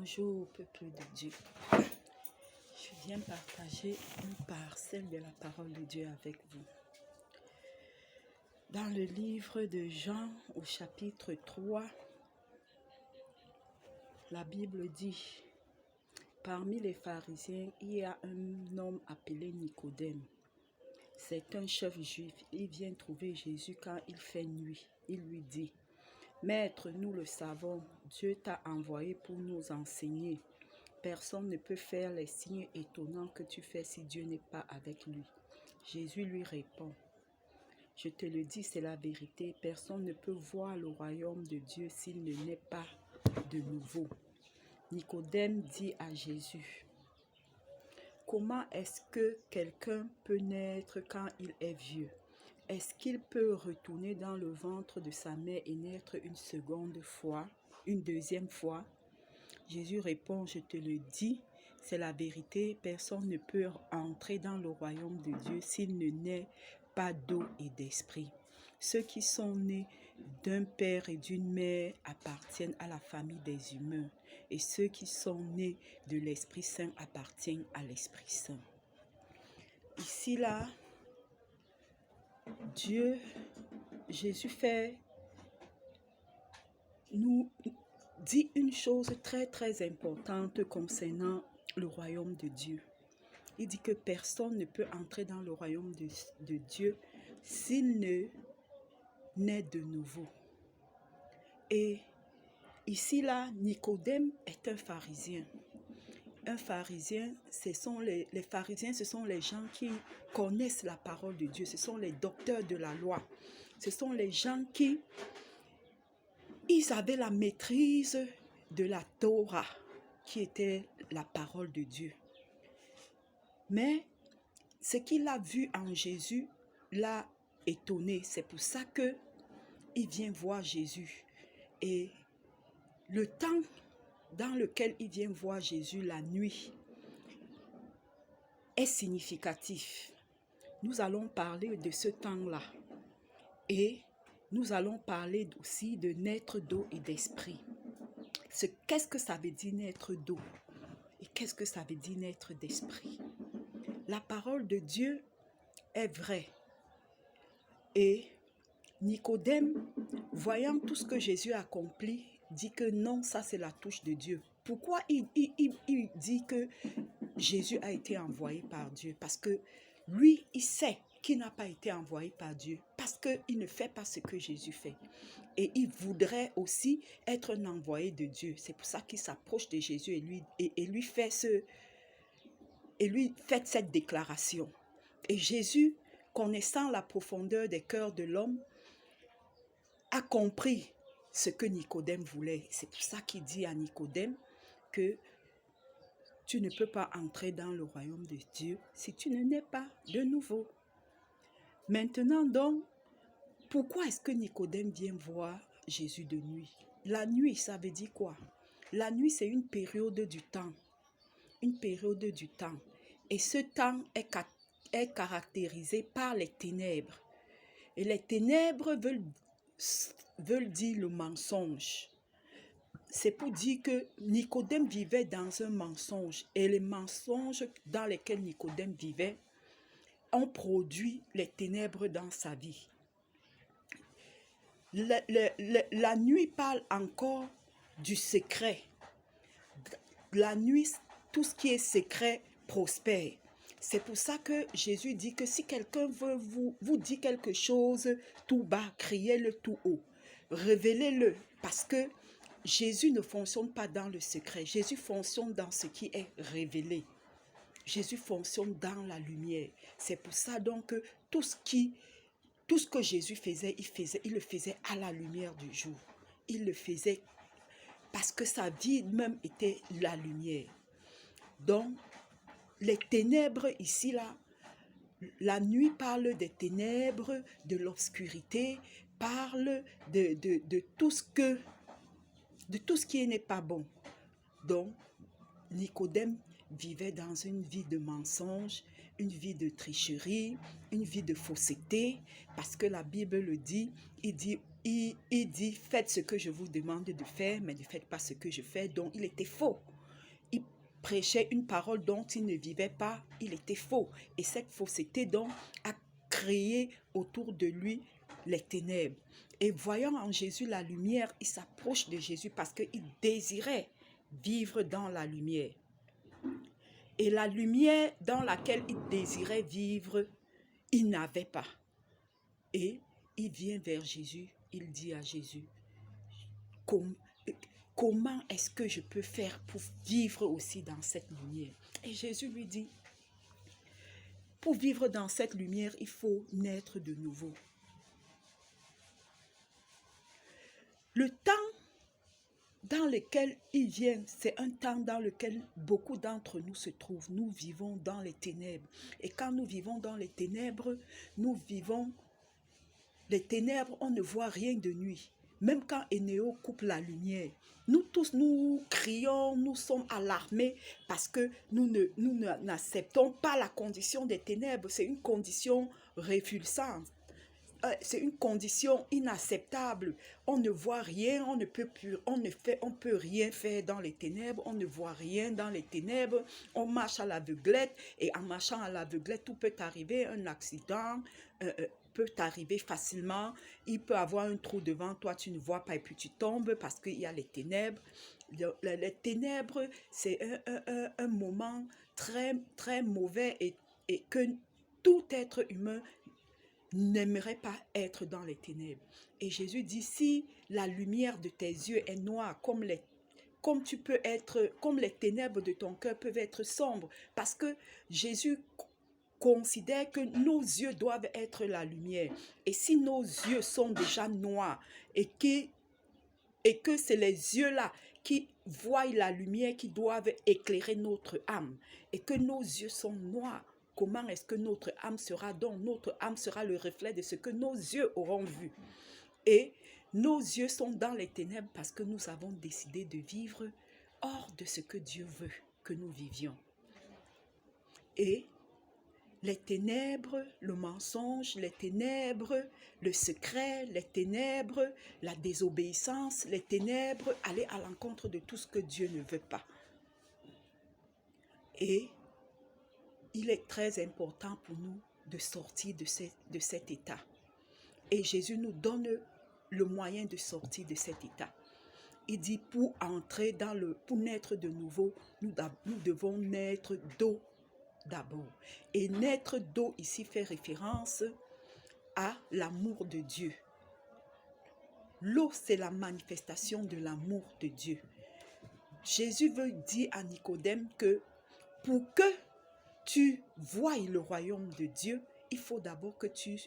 Bonjour peuple de Dieu. Je viens partager une parcelle de la parole de Dieu avec vous. Dans le livre de Jean au chapitre 3, la Bible dit: parmi les pharisiens, il y a un homme appelé Nicodème. C'est un chef juif. Il vient trouver Jésus quand il fait nuit. Il lui dit: Maître, nous le savons, Dieu t'a envoyé pour nous enseigner. Personne ne peut faire les signes étonnants que tu fais si Dieu n'est pas avec lui. Jésus lui répond: Je te le dis, c'est la vérité. Personne ne peut voir le royaume de Dieu s'il ne naît pas de nouveau. Nicodème dit à Jésus: Comment est-ce que quelqu'un peut naître quand il est vieux? Est-ce qu'il peut retourner dans le ventre de sa mère et naître une deuxième fois? Jésus répond: Je te le dis, c'est la vérité. Personne ne peut entrer dans le royaume de Dieu s'il ne naît pas d'eau et d'esprit. Ceux qui sont nés d'un père et d'une mère appartiennent à la famille des humains, et ceux qui sont nés de l'Esprit Saint appartiennent à l'Esprit Saint. Ici, là, Jésus nous dit une chose très très importante concernant le royaume de Dieu. Il dit que personne ne peut entrer dans le royaume de Dieu s'il ne naît de nouveau. Et ici là, Nicodème est un pharisien. Un pharisien, les pharisiens, ce sont les gens qui connaissent la parole de Dieu. Ce sont les docteurs de la loi. Ce sont les gens qui avaient la maîtrise de la Torah, qui était la parole de Dieu. Mais ce qu'il a vu en Jésus l'a étonné. C'est pour ça qu'il vient voir Jésus. Et le temps dans lequel il vient voir Jésus, la nuit, est significatif. Nous allons parler de ce temps-là. Et nous allons parler aussi de naître d'eau et d'esprit. Qu'est-ce que ça veut dire naître d'eau? Et qu'est-ce que ça veut dire naître d'esprit? La parole de Dieu est vraie. Et Nicodème, voyant tout ce que Jésus a accompli, dit que non, ça c'est la touche de Dieu. Pourquoi il dit que Jésus a été envoyé par Dieu? Parce que lui, il sait qu'il n'a pas été envoyé par Dieu. Parce qu'il ne fait pas ce que Jésus fait. Et il voudrait aussi être un envoyé de Dieu. C'est pour ça qu'il s'approche de Jésus et lui fait cette déclaration. Et Jésus, connaissant la profondeur des cœurs de l'homme, a compris ce que Nicodème voulait. C'est pour ça qu'il dit à Nicodème que tu ne peux pas entrer dans le royaume de Dieu si tu ne nais pas de nouveau. Maintenant donc, pourquoi est-ce que Nicodème vient voir Jésus de nuit? La nuit, ça veut dire quoi? La nuit, c'est une période du temps. Une période du temps. Et ce temps est caractérisé par les ténèbres. Et les ténèbres veulent dire le mensonge. C'est pour dire que Nicodème vivait dans un mensonge. Et les mensonges dans lesquels Nicodème vivait ont produit les ténèbres dans sa vie. La nuit parle encore du secret. La nuit, tout ce qui est secret prospère. C'est pour ça que Jésus dit que si quelqu'un veut vous dire quelque chose tout bas, criez-le tout haut. Révélez-le, parce que Jésus ne fonctionne pas dans le secret. Jésus fonctionne dans ce qui est révélé. Jésus fonctionne dans la lumière. C'est pour ça donc que tout ce que Jésus faisait, il le faisait à la lumière du jour. Il le faisait parce que sa vie même était la lumière. Donc, les ténèbres ici, là, la nuit parle des ténèbres, de l'obscurité, parle de tout ce qui n'est pas bon. Donc, Nicodème vivait dans une vie de mensonge, une vie de tricherie, une vie de fausseté, parce que la Bible le dit, il dit il dit, faites ce que je vous demande de faire, mais ne faites pas ce que je fais. Donc, il était faux. Il prêchait une parole dont il ne vivait pas, il était faux. Et cette fausseté, donc, a créé autour de lui les ténèbres. Et voyant en Jésus la lumière, il s'approche de Jésus parce qu'il désirait vivre dans la lumière. Et la lumière dans laquelle il désirait vivre, il n'avait pas. Et il vient vers Jésus, il dit à Jésus, comment est-ce que je peux faire pour vivre aussi dans cette lumière? Et Jésus lui dit, pour vivre dans cette lumière, il faut naître de nouveau. Le temps dans lequel il vient, c'est un temps dans lequel beaucoup d'entre nous se trouvent. Nous vivons dans les ténèbres. Et quand nous vivons dans les ténèbres, les ténèbres, on ne voit rien de nuit. Même quand Énéo coupe la lumière, nous tous, nous crions, nous sommes alarmés parce que nous n'acceptons pas la condition des ténèbres. C'est une condition révulsante. C'est une condition inacceptable. On ne voit rien, on ne peut rien faire dans les ténèbres, on ne voit rien dans les ténèbres, on marche à l'aveuglette et en marchant à l'aveuglette, tout peut arriver, un accident peut arriver facilement, il peut avoir un trou devant toi, tu ne vois pas et puis tu tombes parce qu'il y a les ténèbres. Les ténèbres, c'est un moment très, très mauvais et que tout être humain n'aimerait pas être dans les ténèbres. Et Jésus dit, si la lumière de tes yeux est noire, comme les ténèbres de ton cœur peuvent être sombres, parce que Jésus considère que nos yeux doivent être la lumière. Et si nos yeux sont déjà noirs et que c'est les yeux-là qui voient la lumière qui doivent éclairer notre âme et que nos yeux sont noirs, comment est-ce que notre âme sera donc? Notre âme sera le reflet de ce que nos yeux auront vu. Et nos yeux sont dans les ténèbres parce que nous avons décidé de vivre hors de ce que Dieu veut que nous vivions. Et les ténèbres, le mensonge, les ténèbres, le secret, les ténèbres, la désobéissance, les ténèbres, aller à l'encontre de tout ce que Dieu ne veut pas. Et il est très important pour nous de sortir de cet état. Et Jésus nous donne le moyen de sortir de cet état. Il dit pour naître de nouveau, nous devons naître d'eau d'abord. Et naître d'eau ici fait référence à l'amour de Dieu. L'eau, c'est la manifestation de l'amour de Dieu. Jésus veut dire à Nicodème que pour que tu vois le royaume de Dieu, il faut d'abord que tu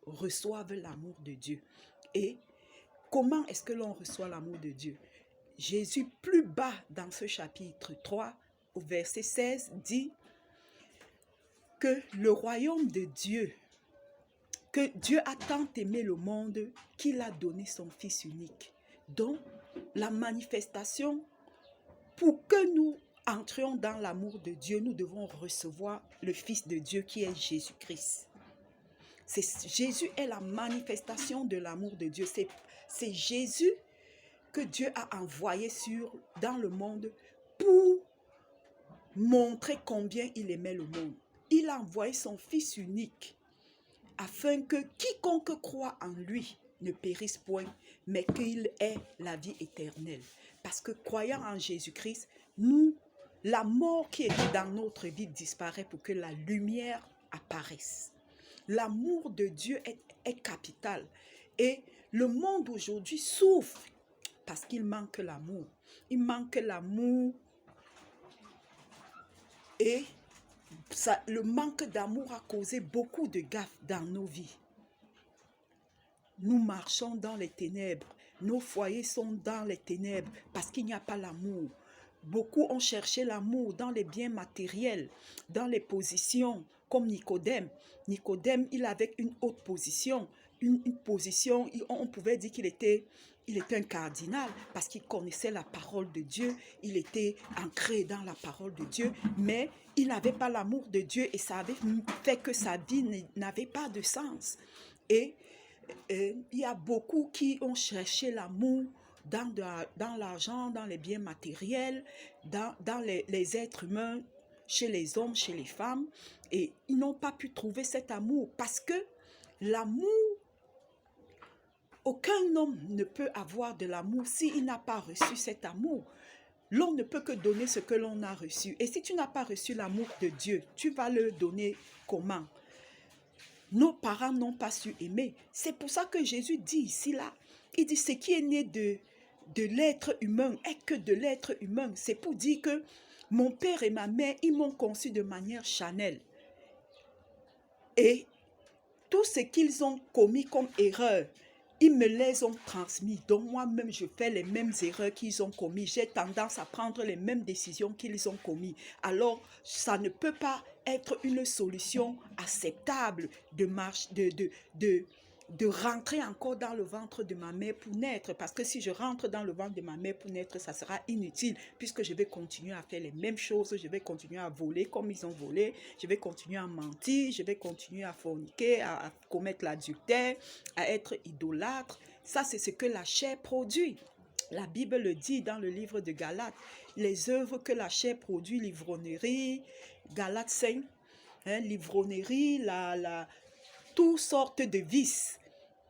reçoives l'amour de Dieu. Et comment est-ce que l'on reçoit l'amour de Dieu? Jésus, plus bas dans ce chapitre 3, au verset 16, dit que le royaume de Dieu, que Dieu a tant aimé le monde qu'il a donné son Fils unique. Donc, la manifestation, pour que nous entrions dans l'amour de Dieu, nous devons recevoir le Fils de Dieu qui est Jésus-Christ. Jésus est la manifestation de l'amour de Dieu. C'est Jésus que Dieu a envoyé dans le monde pour montrer combien il aimait le monde. Il a envoyé son Fils unique afin que quiconque croit en lui ne périsse point, mais qu'il ait la vie éternelle. Parce que croyant en Jésus-Christ, la mort qui était dans notre vie disparaît pour que la lumière apparaisse. L'amour de Dieu est capital. Et le monde aujourd'hui souffre parce qu'il manque l'amour. Il manque l'amour et le manque d'amour a causé beaucoup de gaffes dans nos vies. Nous marchons dans les ténèbres. Nos foyers sont dans les ténèbres parce qu'il n'y a pas l'amour. Beaucoup ont cherché l'amour dans les biens matériels, dans les positions, comme Nicodème. Nicodème, il avait une haute position. Une position, on pouvait dire qu'il était un cardinal parce qu'il connaissait la parole de Dieu. Il était ancré dans la parole de Dieu, mais il n'avait pas l'amour de Dieu et ça avait fait que sa vie n'avait pas de sens. Et il y a beaucoup qui ont cherché l'amour dans l'argent, dans les biens matériels, dans les êtres humains, chez les hommes, chez les femmes, et ils n'ont pas pu trouver cet amour parce que l'amour, aucun homme ne peut avoir de l'amour s'il n'a pas reçu cet amour. L'on ne peut que donner ce que l'on a reçu. Et si tu n'as pas reçu l'amour de Dieu, tu vas le donner comment? Nos parents n'ont pas su aimer. C'est pour ça que Jésus dit ici, là, il dit ce qui est né de l'être humain est que de l'être humain. C'est pour dire que mon père et ma mère, ils m'ont conçu de manière charnelle. Et tout ce qu'ils ont commis comme erreur, ils me les ont transmis. Donc moi-même, je fais les mêmes erreurs qu'ils ont commis. J'ai tendance à prendre les mêmes décisions qu'ils ont commis. Alors, ça ne peut pas être une solution acceptable de rentrer encore dans le ventre de ma mère pour naître. Parce que si je rentre dans le ventre de ma mère pour naître, ça sera inutile. Puisque je vais continuer à faire les mêmes choses. Je vais continuer à voler comme ils ont volé. Je vais continuer à mentir. Je vais continuer à forniquer, à commettre l'adultère, à être idolâtre. Ça, c'est ce que la chair produit. La Bible le dit dans le livre de Galates. Les œuvres que la chair produit, l'ivrognerie, Galates 5, hein, l'ivrognerie, toutes sortes de vices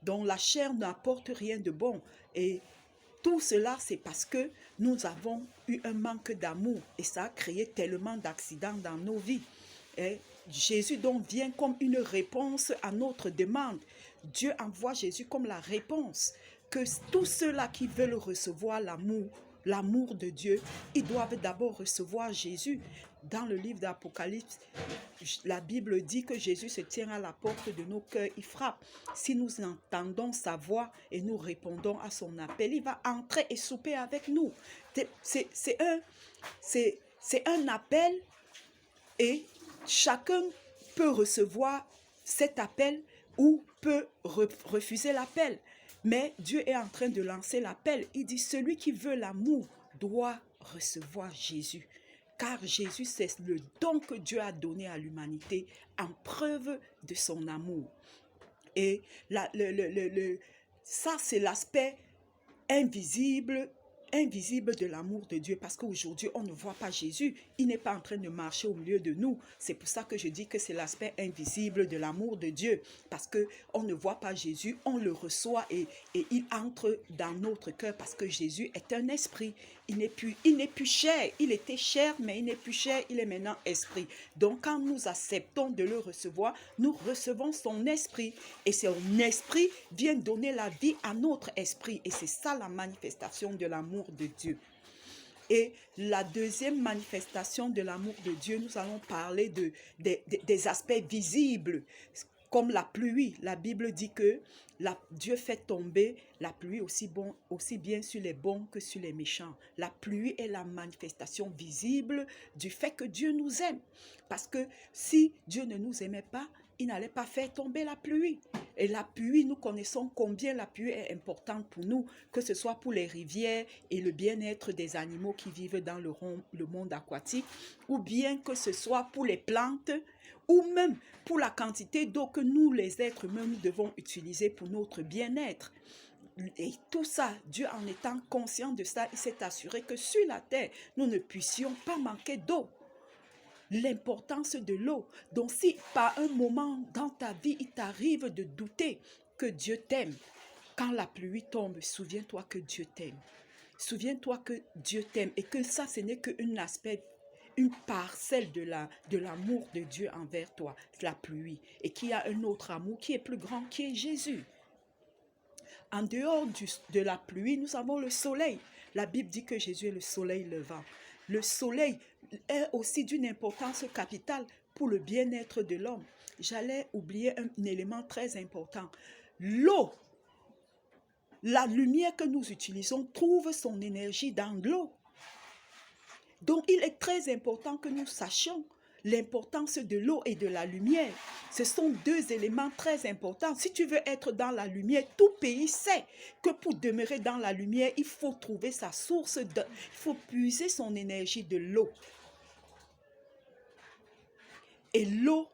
dont la chair n'apporte rien de bon. Et tout cela, c'est parce que nous avons eu un manque d'amour et ça a créé tellement d'accidents dans nos vies. Et Jésus donc vient comme une réponse à notre demande. Dieu envoie Jésus comme la réponse que tous ceux-là qui veulent recevoir l'amour de Dieu, ils doivent d'abord recevoir Jésus. Dans le livre d'Apocalypse, la Bible dit que Jésus se tient à la porte de nos cœurs, il frappe. Si nous entendons sa voix et nous répondons à son appel, il va entrer et souper avec nous. C'est un appel et chacun peut recevoir cet appel ou peut refuser l'appel. Mais Dieu est en train de lancer l'appel. Il dit, celui qui veut l'amour doit recevoir Jésus. Car Jésus, c'est le don que Dieu a donné à l'humanité en preuve de son amour. Et ça, c'est l'aspect invisible de l'amour de Dieu, parce qu'aujourd'hui, on ne voit pas Jésus. Il n'est pas en train de marcher au milieu de nous. C'est pour ça que je dis que c'est l'aspect invisible de l'amour de Dieu, parce qu'on ne voit pas Jésus, on le reçoit et il entre dans notre cœur, parce que Jésus est un esprit. Il n'est plus chair. Il était chair, mais il n'est plus chair, il est maintenant esprit. Donc, quand nous acceptons de le recevoir, nous recevons son esprit. Et son esprit vient donner la vie à notre esprit. Et c'est ça la manifestation de l'amour de Dieu. Et la deuxième manifestation de l'amour de Dieu, nous allons parler des aspects visibles, comme la pluie. La Bible dit que Dieu fait tomber la pluie aussi bien sur les bons que sur les méchants. La pluie est la manifestation visible du fait que Dieu nous aime. Parce que si Dieu ne nous aimait pas, il n'allait pas faire tomber la pluie. Et la pluie, nous connaissons combien la pluie est importante pour nous, que ce soit pour les rivières et le bien-être des animaux qui vivent dans le monde aquatique, ou bien que ce soit pour les plantes, ou même pour la quantité d'eau que nous, les êtres humains, nous devons utiliser pour notre bien-être. Et tout ça, Dieu en étant conscient de ça, il s'est assuré que sur la terre, nous ne puissions pas manquer d'eau. L'importance de l'eau. Donc si par un moment dans ta vie, il t'arrive de douter que Dieu t'aime, quand la pluie tombe, souviens-toi que Dieu t'aime. Souviens-toi que Dieu t'aime et que ça, ce n'est qu'un aspect, une parcelle de l'amour de Dieu envers toi, la pluie. Et qu'il y a un autre amour qui est plus grand, qui est Jésus. En dehors de la pluie, nous avons le soleil. La Bible dit que Jésus est le soleil levant. Le soleil est aussi d'une importance capitale pour le bien-être de l'homme. J'allais oublier un élément très important. L'eau, la lumière que nous utilisons trouve son énergie dans l'eau. Donc, il est très important que nous sachions l'importance de l'eau et de la lumière. Ce sont deux éléments très importants. Si tu veux être dans la lumière, tout pays sait que pour demeurer dans la lumière, il faut trouver sa source, il faut puiser son énergie de l'eau. Et l'eau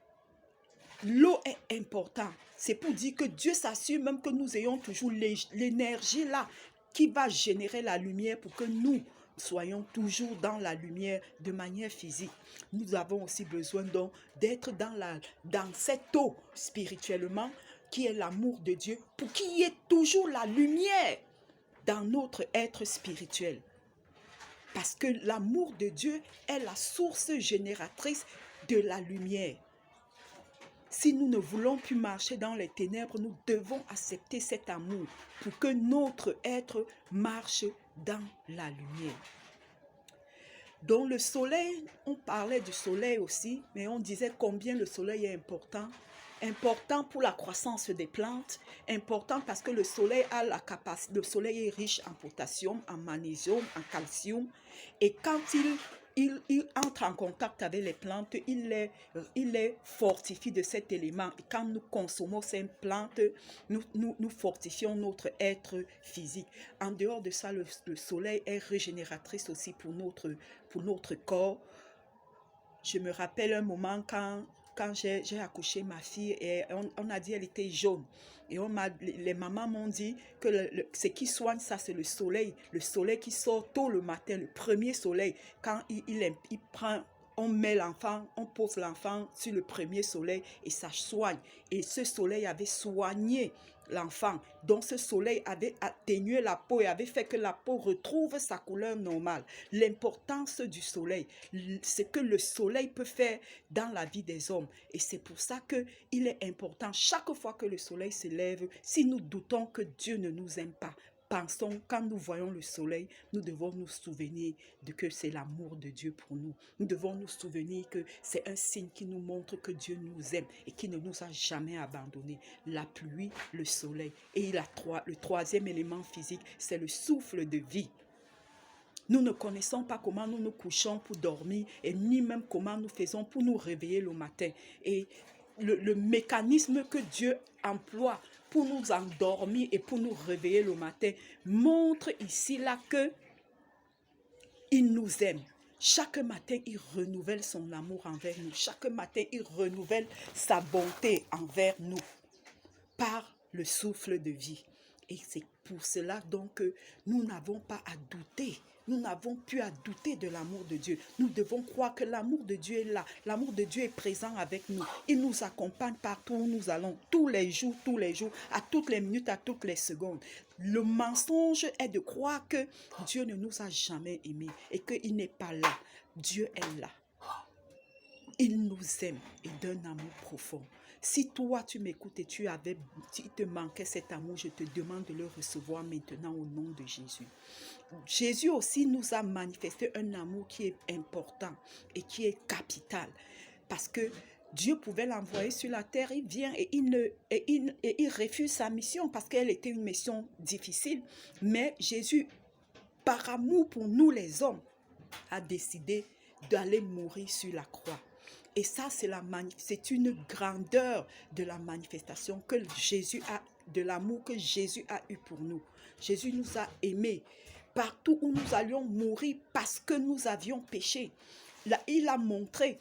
est importante. c'est pour dire que Dieu s'assure même que nous ayons toujours l'énergie là qui va générer la lumière pour que nous soyons toujours dans la lumière de manière physique. Nous avons aussi besoin donc d'être dans cette eau spirituellement qui est l'amour de Dieu pour qu'il y ait toujours la lumière dans notre être spirituel. Parce que l'amour de Dieu est la source génératrice de la lumière. Si nous ne voulons plus marcher dans les ténèbres, nous devons accepter cet amour pour que notre être marche dans la lumière. Donc le soleil, on parlait du soleil aussi, mais on disait combien le soleil est important. Important pour la croissance des plantes, important parce que le soleil a la capacité, le soleil est riche en potassium, en magnésium, en calcium, et quand il entre en contact avec les plantes, il les fortifie de cet élément. Et quand nous consommons ces plantes, nous fortifions notre être physique. En dehors de ça, le soleil est régénératrice aussi pour notre corps. Je me rappelle un moment quand j'ai accouché ma fille et on a dit qu'elle était jaune. Et les mamans m'ont dit que ce qui soigne ça, c'est le soleil qui sort tôt le matin, le premier soleil. Quand il prend, on met l'enfant, on pose l'enfant sur le premier soleil et ça soigne. Et ce soleil avait soigné l'enfant. Donc ce soleil avait atténué la peau et avait fait que la peau retrouve sa couleur normale. L'importance du soleil, c'est que le soleil peut faire dans la vie des hommes. Et c'est pour ça qu'il est important, chaque fois que le soleil se lève, si nous doutons que Dieu ne nous aime pas, pensons, quand nous voyons le soleil, nous devons nous souvenir de que c'est l'amour de Dieu pour nous. Nous devons nous souvenir que c'est un signe qui nous montre que Dieu nous aime et qui ne nous a jamais abandonnés. La pluie, le soleil. Et le troisième élément physique, c'est le souffle de vie. Nous ne connaissons pas comment nous nous couchons pour dormir et ni même comment nous faisons pour nous réveiller le matin. Et le mécanisme que Dieu emploie pour nous endormir et pour nous réveiller le matin montre ici là que il nous aime. Chaque matin, il renouvelle son amour envers nous. Chaque matin, il renouvelle sa bonté envers nous par le souffle de vie. Et c'est pour cela donc que nous n'avons pas à douter. Nous n'avons plus à douter de l'amour de Dieu. Nous devons croire que l'amour de Dieu est là. L'amour de Dieu est présent avec nous. Il nous accompagne partout où nous allons, tous les jours, à toutes les minutes, à toutes les secondes. Le mensonge est de croire que Dieu ne nous a jamais aimés et qu'il n'est pas là. Dieu est là. Il nous aime et d'un amour profond. Si toi, tu m'écoutes et il te manquait cet amour, je te demande de le recevoir maintenant au nom de Jésus. Jésus aussi nous a manifesté un amour qui est important et qui est capital. Parce que Dieu pouvait l'envoyer sur la terre, il vient et il refuse sa mission parce qu'elle était une mission difficile. Mais Jésus, par amour pour nous les hommes, a décidé d'aller mourir sur la croix. Et ça, c'est une grandeur de la manifestation que Jésus a, de l'amour que Jésus a eu pour nous. Jésus nous a aimés. Partout où nous allions mourir parce que nous avions péché. Là, il a montré.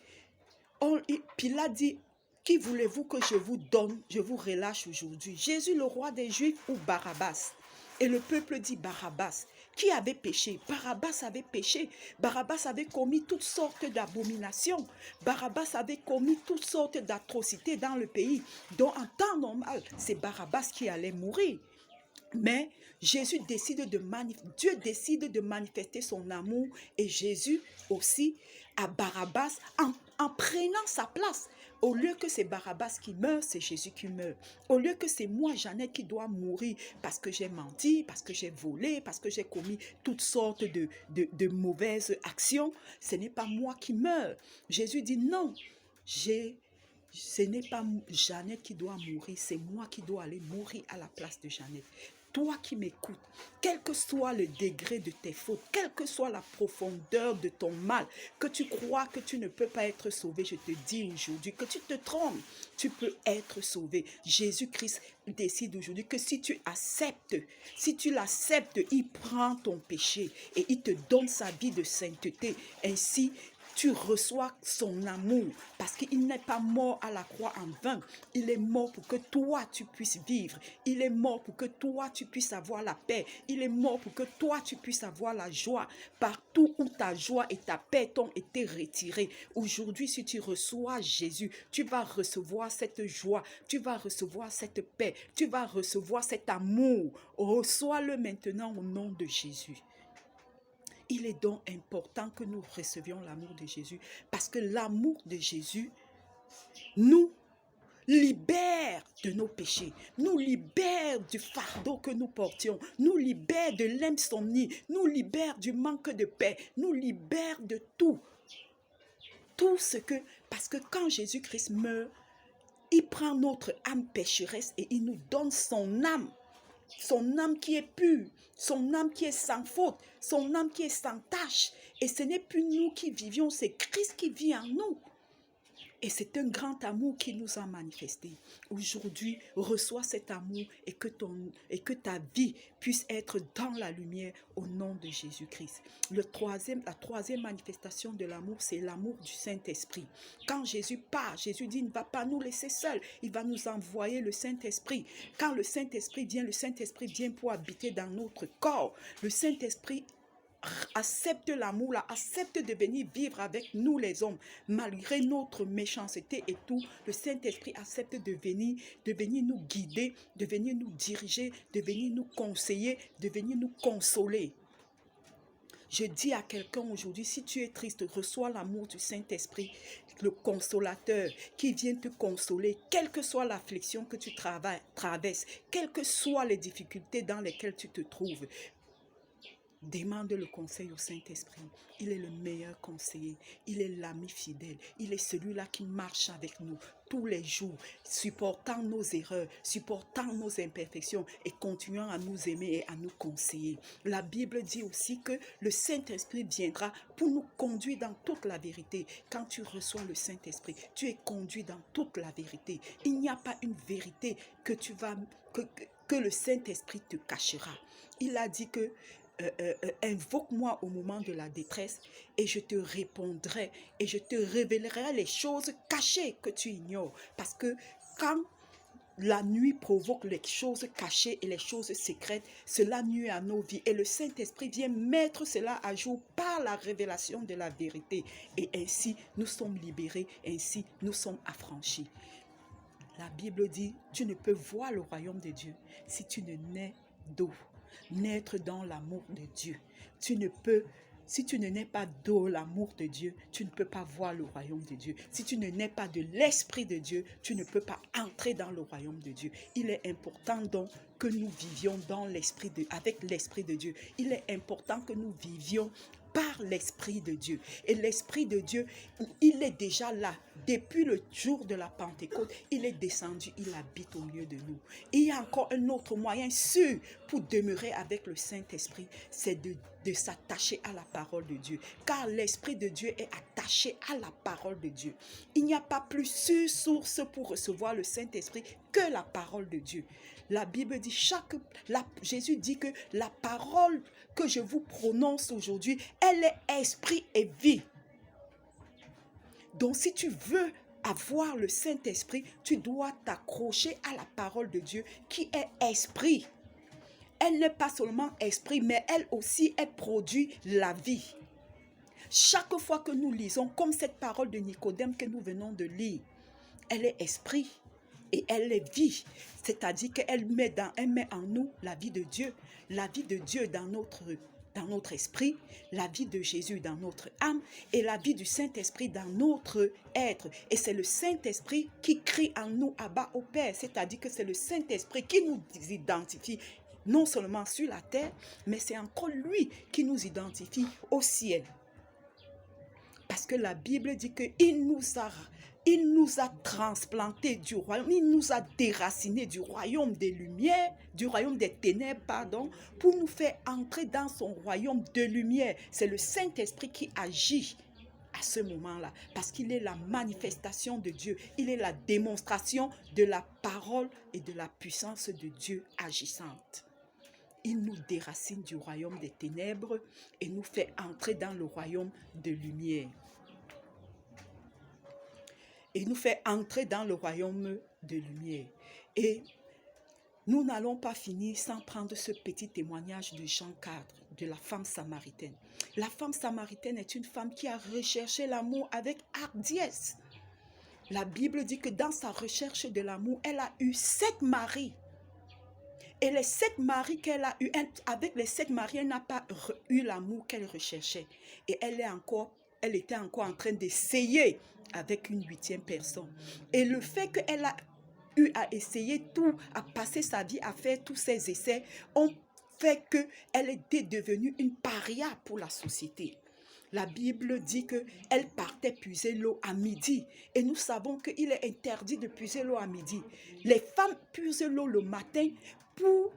Puis il a dit, qui voulez-vous que je vous donne, je vous relâche aujourd'hui? Jésus, le roi des Juifs ou Barabbas? Et le peuple dit Barabbas. Qui avait péché? Barabbas avait péché. Barabbas avait commis toutes sortes d'abominations. Barabbas avait commis toutes sortes d'atrocités dans le pays. Donc en temps normal, c'est Barabbas qui allait mourir. Mais Dieu décide de manifester son amour et Jésus aussi à Barabbas en prenant sa place. Au lieu que c'est Barabbas qui meurt, c'est Jésus qui meurt. Au lieu que c'est moi, Jeannette, qui dois mourir parce que j'ai menti, parce que j'ai volé, parce que j'ai commis toutes sortes de mauvaises actions, ce n'est pas moi qui meurs. Jésus dit non, ce n'est pas Jeannette qui doit mourir, c'est moi qui dois aller mourir à la place de Jeannette. Toi qui m'écoutes, quel que soit le degré de tes fautes, quelle que soit la profondeur de ton mal, que tu crois que tu ne peux pas être sauvé, je te dis aujourd'hui que tu te trompes, tu peux être sauvé. Jésus-Christ décide aujourd'hui que si tu l'acceptes, il prend ton péché et il te donne sa vie de sainteté. Ainsi, tu reçois son amour parce qu'il n'est pas mort à la croix en vain. Il est mort pour que toi, tu puisses vivre. Il est mort pour que toi, tu puisses avoir la paix. Il est mort pour que toi, tu puisses avoir la joie. Partout où ta joie et ta paix t'ont été retirées. Aujourd'hui, si tu reçois Jésus, tu vas recevoir cette joie. Tu vas recevoir cette paix. Tu vas recevoir cet amour. Reçois-le maintenant au nom de Jésus. Il est donc important que nous recevions l'amour de Jésus parce que l'amour de Jésus nous libère de nos péchés, nous libère du fardeau que nous portions, nous libère de l'insomnie, nous libère du manque de paix, nous libère de tout. Tout ce que, parce que quand Jésus-Christ meurt, il prend notre âme pécheresse et il nous donne son âme qui est pure, son âme qui est sans faute, son âme qui est sans tache. Et ce n'est plus nous qui vivions, c'est Christ qui vit en nous. Et c'est un grand amour qui nous a manifesté. Aujourd'hui, reçois cet amour et que ta vie puisse être dans la lumière au nom de Jésus-Christ. La troisième manifestation de l'amour, c'est l'amour du Saint-Esprit. Quand Jésus part, Jésus dit, il ne va pas nous laisser seuls. Il va nous envoyer le Saint-Esprit. Quand le Saint-Esprit vient pour habiter dans notre corps. Le Saint-Esprit accepte l'amour, accepte de venir vivre avec nous les hommes, malgré notre méchanceté et tout. Le Saint-Esprit accepte de venir nous guider, de venir nous diriger, de venir nous conseiller, de venir nous consoler. Je dis à quelqu'un aujourd'hui, si tu es triste, reçois l'amour du Saint-Esprit, le consolateur qui vient te consoler, quelle que soit l'affliction que tu traverses, quelles que soient les difficultés dans lesquelles tu te trouves. Demande le conseil au Saint-Esprit. Il est le meilleur conseiller. Il est l'ami fidèle. Il est celui-là qui marche avec nous tous les jours, supportant nos erreurs, supportant nos imperfections et continuant à nous aimer et à nous conseiller. La Bible dit aussi que le Saint-Esprit viendra pour nous conduire dans toute la vérité. Quand tu reçois le Saint-Esprit, tu es conduit dans toute la vérité. Il n'y a pas une vérité que le Saint-Esprit te cachera. Il a dit que invoque-moi au moment de la détresse et je te répondrai et je te révélerai les choses cachées que tu ignores. Parce que quand la nuit provoque les choses cachées et les choses secrètes, cela nuit à nos vies. Et le Saint-Esprit vient mettre cela à jour par la révélation de la vérité. Et ainsi, nous sommes libérés, ainsi, nous sommes affranchis. La Bible dit, tu ne peux voir le royaume de Dieu si tu ne nais d'eau. Naître dans l'amour de Dieu. Si tu ne nais pas de l'amour de Dieu, tu ne peux pas voir le royaume de Dieu. Si tu ne nais pas de l'Esprit de Dieu, tu ne peux pas entrer dans le royaume de Dieu. Il est important donc que nous vivions avec l'Esprit de Dieu. Il est important que nous vivions par l'Esprit de Dieu. Et l'Esprit de Dieu, il est déjà là. Depuis le jour de la Pentecôte, il est descendu, il habite au milieu de nous. Et il y a encore un autre moyen sûr pour demeurer avec le Saint-Esprit, c'est de s'attacher à la parole de Dieu. Car l'Esprit de Dieu est attaché à la parole de Dieu. Il n'y a pas plus sûre source pour recevoir le Saint-Esprit que la parole de Dieu. La Bible dit, Jésus dit que la parole que je vous prononce aujourd'hui, elle est esprit et vie. Donc si tu veux avoir le Saint-Esprit, tu dois t'accrocher à la parole de Dieu qui est esprit. Elle n'est pas seulement esprit, mais elle aussi, elle produit la vie. Chaque fois que nous lisons, comme cette parole de Nicodème que nous venons de lire, elle est esprit et elle est vie. C'est-à-dire qu'elle met en nous la vie de Dieu dans notre esprit, la vie de Jésus dans notre âme et la vie du Saint-Esprit dans notre être. Et c'est le Saint-Esprit qui crie en nous Abba au Père. C'est-à-dire que c'est le Saint-Esprit qui nous identifie non seulement sur la terre, mais c'est encore lui qui nous identifie au ciel. Parce que la Bible dit qu'il nous a transplantés du royaume, il nous a déracinés du royaume des lumières, du royaume des ténèbres, pour nous faire entrer dans son royaume de lumière. C'est le Saint-Esprit qui agit à ce moment-là, parce qu'il est la manifestation de Dieu, il est la démonstration de la parole et de la puissance de Dieu agissante. Il nous déracine du royaume des ténèbres et nous fait entrer dans le royaume de lumière. et nous fait entrer dans le royaume de lumière. Et nous n'allons pas finir sans prendre ce petit témoignage de Jean 4, de la femme samaritaine. La femme samaritaine est une femme qui a recherché l'amour avec hardiesse. La Bible dit que dans sa recherche de l'amour, elle a eu 7 maris. Et les 7 maris qu'elle a eu, avec les 7 maris, elle n'a pas eu l'amour qu'elle recherchait. Et elle était encore en train d'essayer avec une 8e personne. Et le fait qu'elle a eu à essayer tout, à passer sa vie à faire tous ces essais, ont fait qu'elle était devenue une paria pour la société. La Bible dit qu'elle partait puiser l'eau à midi. Et nous savons qu'il est interdit de puiser l'eau à midi. Les femmes puisent l'eau le matin pour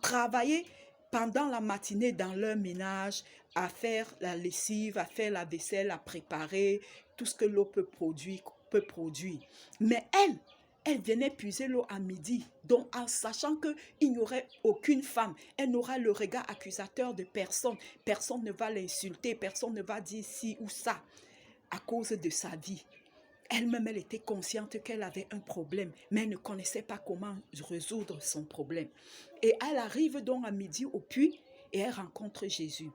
travailler pendant la matinée dans leur ménage, à faire la lessive, à faire la vaisselle, à préparer tout ce que l'eau peut produire. Mais elle venait puiser l'eau à midi, donc en sachant qu'il n'y aurait aucune femme, elle n'aura le regard accusateur de personne. Personne ne va l'insulter, personne ne va dire ci ou ça à cause de sa vie. Elle-même, elle était consciente qu'elle avait un problème, mais elle ne connaissait pas comment résoudre son problème. Et elle arrive donc à midi au puits et elle rencontre Jésus.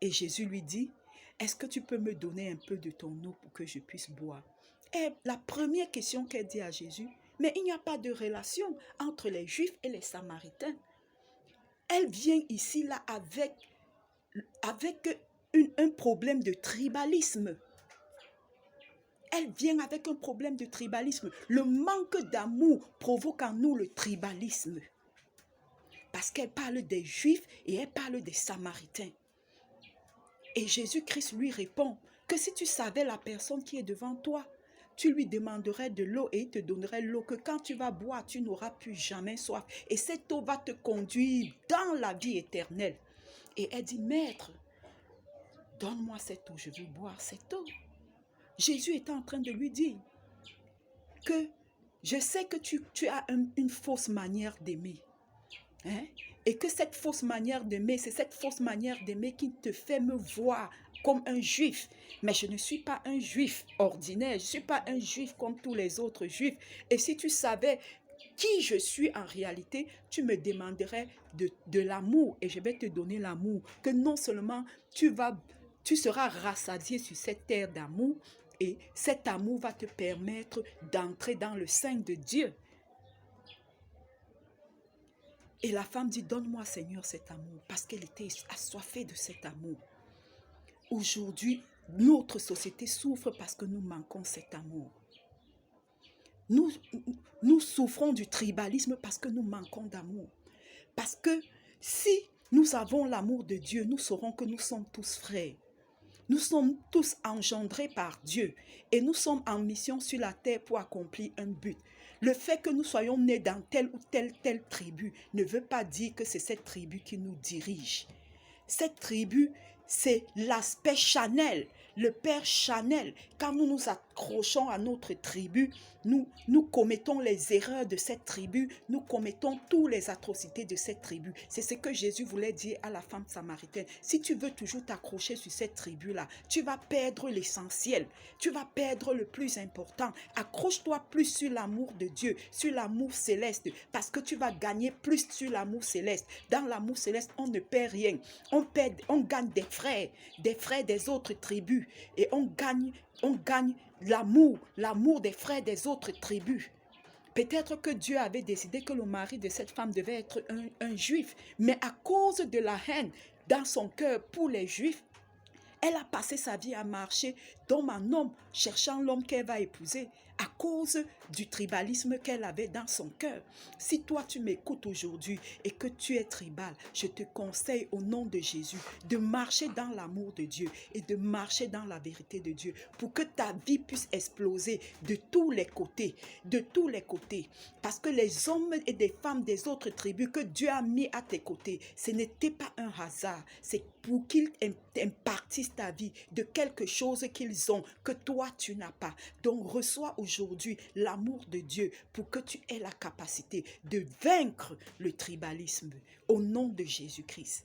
Et Jésus lui dit, est-ce que tu peux me donner un peu de ton eau pour que je puisse boire? Et la première question qu'elle dit à Jésus, mais il n'y a pas de relation entre les Juifs et les Samaritains. Elle vient ici là avec un problème de tribalisme. Elle vient avec un problème de tribalisme. Le manque d'amour provoque en nous le tribalisme. Parce qu'elle parle des Juifs et elle parle des Samaritains. Et Jésus-Christ lui répond que si tu savais la personne qui est devant toi, tu lui demanderais de l'eau et il te donnerait l'eau que quand tu vas boire, tu n'auras plus jamais soif. Et cette eau va te conduire dans la vie éternelle. Et elle dit, Maître, donne-moi cette eau, je veux boire cette eau. Jésus est en train de lui dire que je sais que tu as une fausse manière d'aimer. Hein? Et que cette fausse manière d'aimer, c'est cette fausse manière d'aimer qui te fait me voir comme un juif. Mais je ne suis pas un juif ordinaire, je ne suis pas un juif comme tous les autres juifs. Et si tu savais qui je suis en réalité, tu me demanderais de l'amour et je vais te donner l'amour. Que non seulement tu seras rassasié sur cette terre d'amour et cet amour va te permettre d'entrer dans le sein de Dieu. Et la femme dit, donne-moi Seigneur cet amour, parce qu'elle était assoiffée de cet amour. Aujourd'hui, notre société souffre parce que nous manquons cet amour. Nous souffrons du tribalisme parce que nous manquons d'amour. Parce que si nous avons l'amour de Dieu, nous saurons que nous sommes tous frères. Nous sommes tous engendrés par Dieu et nous sommes en mission sur la terre pour accomplir un but. Le fait que nous soyons nés dans telle ou telle tribu ne veut pas dire que c'est cette tribu qui nous dirige. Cette tribu, c'est l'aspect Chanel, le père Chanel. Quand nous nous accrochons à notre tribu, nous commettons les erreurs de cette tribu, nous commettons toutes les atrocités de cette tribu. C'est ce que Jésus voulait dire à la femme samaritaine. Si tu veux toujours t'accrocher sur cette tribu-là, tu vas perdre l'essentiel, tu vas perdre le plus important. Accroche-toi plus sur l'amour de Dieu, sur l'amour céleste, parce que tu vas gagner plus sur l'amour céleste. Dans l'amour céleste, on ne perd rien. On gagne des frères des autres tribus et on gagne l'amour des frères des autres tribus. Peut-être que Dieu avait décidé que le mari de cette femme devait être un juif, mais à cause de la haine dans son cœur pour les juifs, elle a passé sa vie à marcher d'homme en homme, cherchant l'homme qu'elle va épouser à cause du tribalisme qu'elle avait dans son cœur. Si toi tu m'écoutes aujourd'hui et que tu es tribal, je te conseille au nom de Jésus de marcher dans l'amour de Dieu et de marcher dans la vérité de Dieu pour que ta vie puisse exploser de tous les côtés, Parce que les hommes et les femmes des autres tribus que Dieu a mis à tes côtés, ce n'était pas un hasard, c'est pour qu'ils impartissent ta vie de quelque chose qu'ils ont que toi tu n'as pas. Donc reçois aujourd'hui l'amour de Dieu pour que tu aies la capacité de vaincre le tribalisme au nom de Jésus-Christ.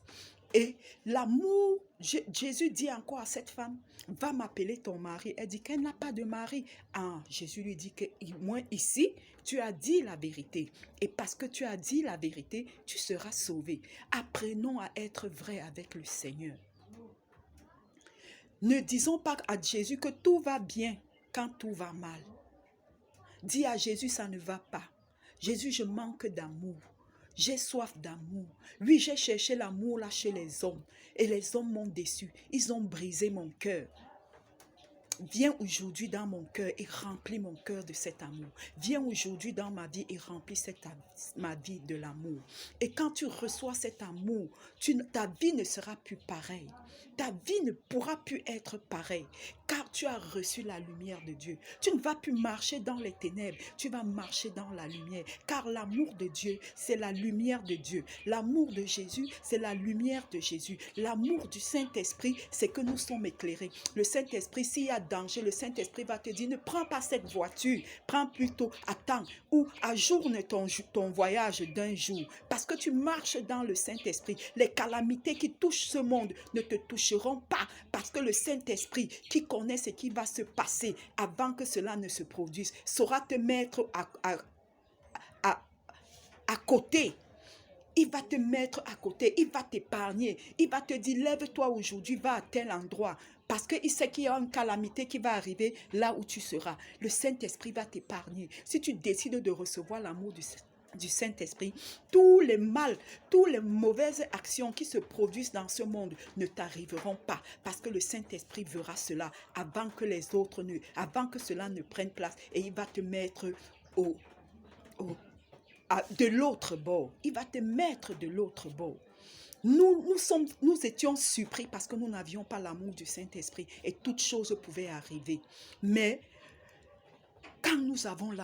Et l'amour Jésus dit encore à cette femme, va m'appeler ton mari. Elle dit qu'elle n'a pas de mari. Ah, Jésus lui dit que moi ici, tu as dit la vérité. Et parce que tu as dit la vérité, tu seras sauvé. Apprenons à être vrai avec le Seigneur. Ne disons pas à Jésus que tout va bien quand tout va mal. Dis à Jésus, ça ne va pas. Jésus, je manque d'amour. J'ai soif d'amour. Oui, j'ai cherché l'amour là chez les hommes. Et les hommes m'ont déçu. Ils ont brisé mon cœur. Viens aujourd'hui dans mon cœur et remplis mon cœur de cet amour. Viens aujourd'hui dans ma vie et remplis ma vie de l'amour. Et quand tu reçois cet amour, ta vie ne sera plus pareille. Ta vie ne pourra plus être pareille, car tu as reçu la lumière de Dieu. Tu ne vas plus marcher dans les ténèbres, tu vas marcher dans la lumière, car l'amour de Dieu, c'est la lumière de Dieu. L'amour de Jésus, c'est la lumière de Jésus. L'amour du Saint-Esprit, c'est que nous sommes éclairés. Le Saint-Esprit, s'il y a danger, le Saint-Esprit va te dire, ne prends pas cette voiture, prends plutôt, attends, ou ajourne ton voyage d'un jour, parce que tu marches dans le Saint-Esprit. Les calamités qui touchent ce monde ne te toucheront pas, parce que le Saint-Esprit, qui connaît ce qui va se passer avant que cela ne se produise, saura te mettre à côté. Il va te mettre à côté, il va t'épargner, il va te dire, lève-toi aujourd'hui, va à tel endroit, parce qu'il sait qu'il y a une calamité qui va arriver là où tu seras. Le Saint-Esprit va t'épargner. Si tu décides de recevoir l'amour du Saint-Esprit, tous les mal, toutes les mauvaises actions qui se produisent dans ce monde ne t'arriveront pas, parce que le Saint-Esprit verra cela avant que cela ne prenne place, et il va te mettre de l'autre bord. Il va te mettre de l'autre bord. Nous étions surpris parce que nous n'avions pas l'amour du Saint-Esprit et toutes choses pouvaient arriver. Mais quand nous avons l'amour,